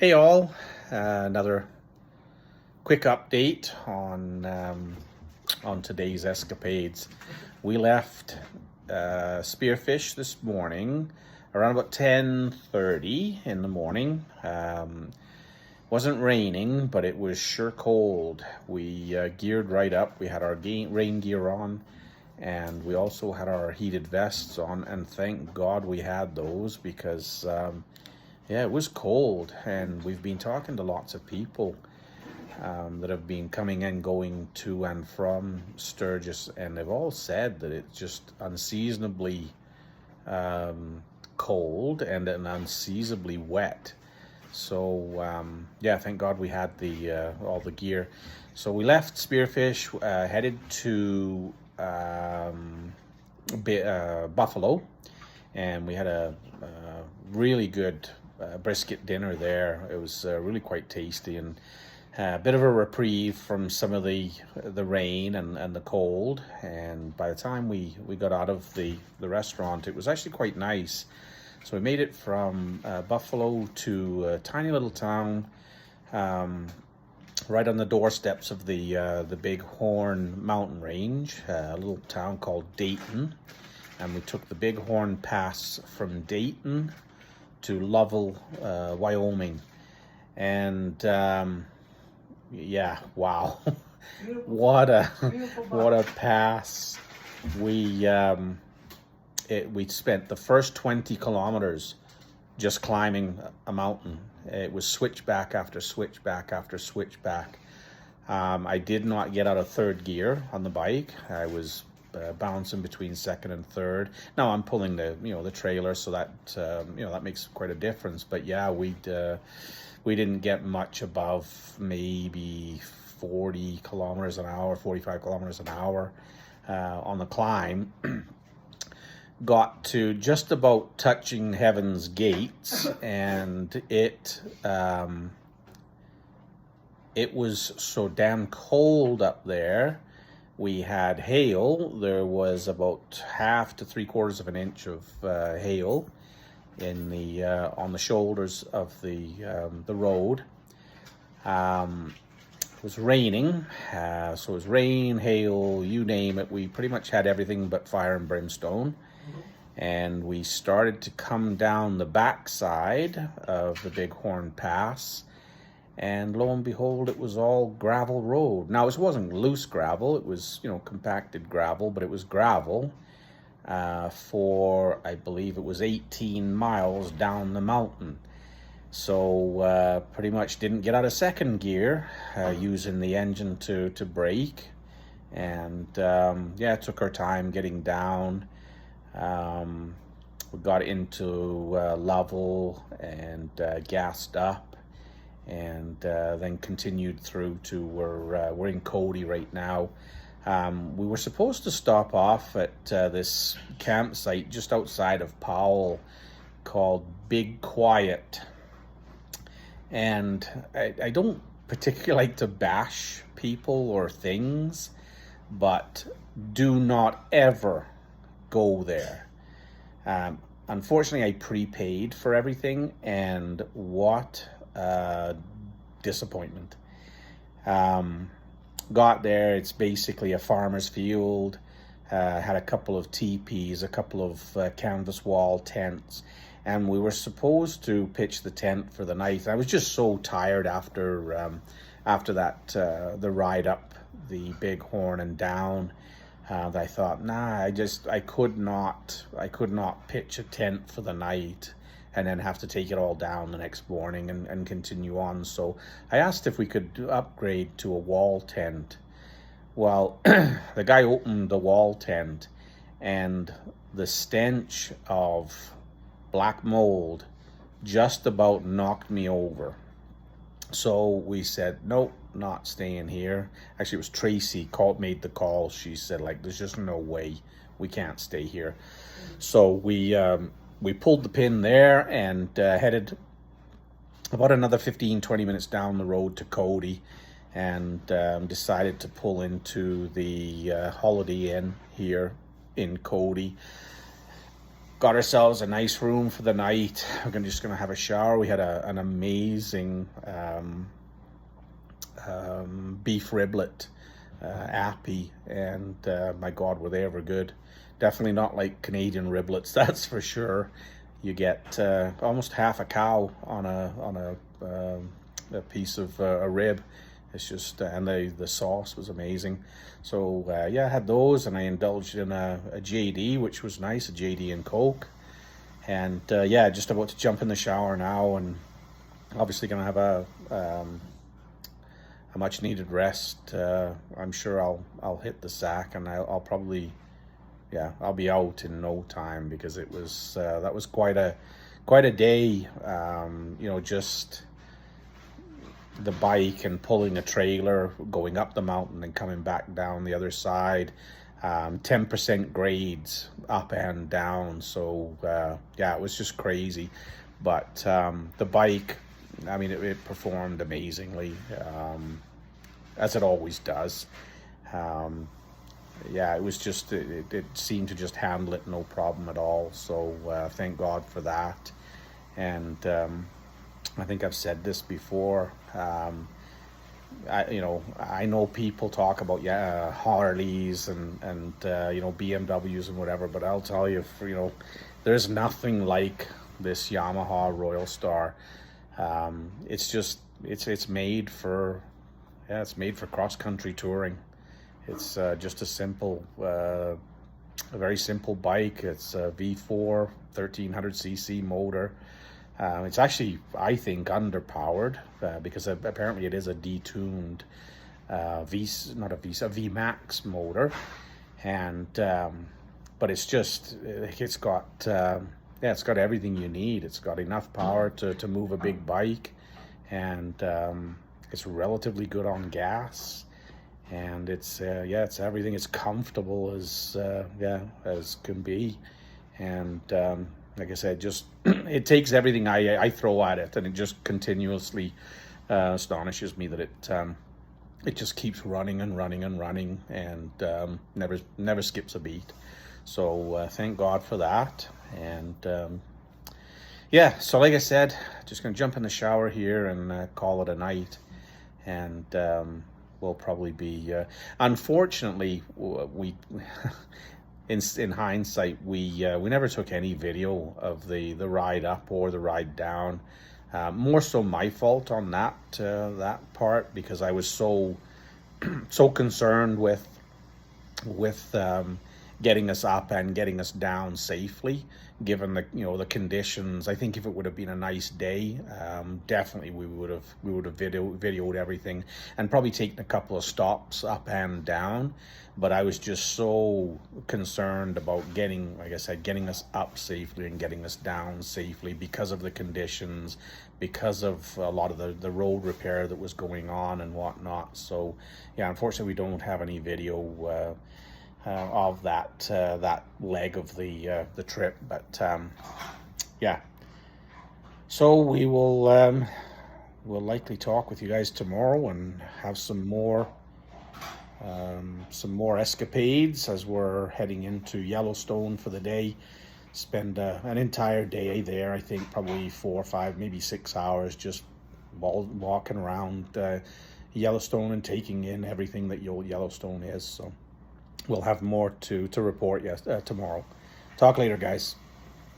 Hey all, another quick update on today's escapades. We left Spearfish this morning around about 10:30 in the morning. Wasn't raining, but it was sure cold. We geared right up. We had our rain gear on, and we also had our heated vests on, and thank God we had those because yeah, it was cold, and we've been talking to lots of people that have been coming and going to and from Sturgis, and they've all said that it's just unseasonably cold and unseasonably wet. So yeah, thank God we had the all the gear. So we left Spearfish, headed to Buffalo, and we had a really good brisket dinner there. It was really quite tasty, and a bit of a reprieve from some of the rain and the cold. And by the time we got out of the restaurant, it was actually quite nice. So we made it from Buffalo to a tiny little town right on the doorsteps of the Big Horn mountain range, a little town called Dayton. And we took the Big Horn Pass from Dayton to Lovell, Wyoming. And yeah, wow. what a pass. We spent the first 20 kilometers just climbing a mountain. It was switchback after switchback after switchback. I did not get out of third gear on the bike. I was bouncing between second and third. Now I'm pulling the trailer, so that that makes quite a difference. But yeah, we didn't get much above maybe 40 kilometers an hour, 45 kilometers an hour on the climb. Got to just about touching Heaven's Gates, and it was so damn cold up there. We had hail. There was about half to 3/4 of an inch of hail in the on the shoulders of the road. It was raining, so it was rain, hail, you name it. We pretty much had everything but fire and brimstone. And we started to come down the backside of the Big Horn Pass, and lo and behold, it was all gravel road. Now, it wasn't loose gravel, it was, compacted gravel, but it was gravel for, I believe it was 18 miles down the mountain. So pretty much didn't get out of second gear, using the engine to brake. And yeah, it took our time getting down. We got into Lovell and gassed up, and then continued through to we're in Cody right now. We were supposed to stop off at this campsite just outside of Powell called Big Quiet. And I don't particularly like to bash people or things, but do not ever go there. Unfortunately, I prepaid for everything, and what a disappointment. Got there, it's basically a farmer's field. Had a couple of teepees, a couple of canvas wall tents, and we were supposed to pitch the tent for the night. I was just so tired after that the ride up the Big Horn and down. I thought, nah, I could not pitch a tent for the night and then have to take it all down the next morning and continue on. So I asked if we could upgrade to a wall tent. Well, the guy opened the wall tent, and the stench of black mold just about knocked me over. So we said, nope, not staying here. Actually, it was Tracy made the call. She said, there's just no way, we can't stay here. So we pulled the pin there and headed about another 15-20 minutes down the road to Cody, and decided to pull into the Holiday Inn here in Cody. got ourselves a nice room for the night. We're just gonna have a shower. We had an amazing beef riblet, appy, and my God, were they ever good. Definitely not like Canadian riblets, that's for sure. You get almost half a cow on a piece of a rib. It's just, and the sauce was amazing. So yeah, I had those, and I indulged in a JD, which was nice, a JD and Coke. And yeah, just about to jump in the shower now, and obviously gonna have a much needed rest. I'm sure I'll hit the sack, and I'll probably, yeah, I'll be out in no time, because it was that was quite a day. You know, just the bike and pulling a trailer, going up the mountain and coming back down the other side. 10% grades up and down. So yeah, it was just crazy. But the bike, I mean, it performed amazingly, as it always does. Yeah, it was just, it seemed to just handle it no problem at all. So thank God for that. And I think I've said this before. I know people talk about Harleys and BMWs and whatever, but I'll tell you, there's nothing like this Yamaha Royal Star. It's made for cross country touring. It's just a very simple bike. It's a V4 1300cc motor. It's actually, I think, underpowered because apparently it is a detuned VMAX motor, and but it's just, it's got everything you need. It's got enough power to move a big bike, and it's relatively good on gas, and it's everything. It's comfortable as can be, and like I said, just it takes everything I throw at it, and it just continuously astonishes me that it just keeps running and running and running, and never skips a beat. So thank God for that. And yeah, so like I said, just gonna jump in the shower here and call it a night. And we'll probably be unfortunately, we in hindsight, we never took any video of the ride up or the ride down. More so my fault on that part, because I was so concerned with getting us up and getting us down safely, given the conditions. I think if it would have been a nice day, definitely we would have videoed everything and probably taken a couple of stops up and down. But I was just so concerned about getting us up safely and getting us down safely because of the conditions, because of a lot of the road repair that was going on and whatnot. So yeah, unfortunately we don't have any video of that leg of the trip, but yeah. So we will we'll likely talk with you guys tomorrow and have some more escapades as we're heading into Yellowstone for the day. Spend an entire day there. I think probably 4 or 5, maybe 6 hours just walking around Yellowstone and taking in everything that Yellowstone is. So we'll have more to report tomorrow. Talk later, guys.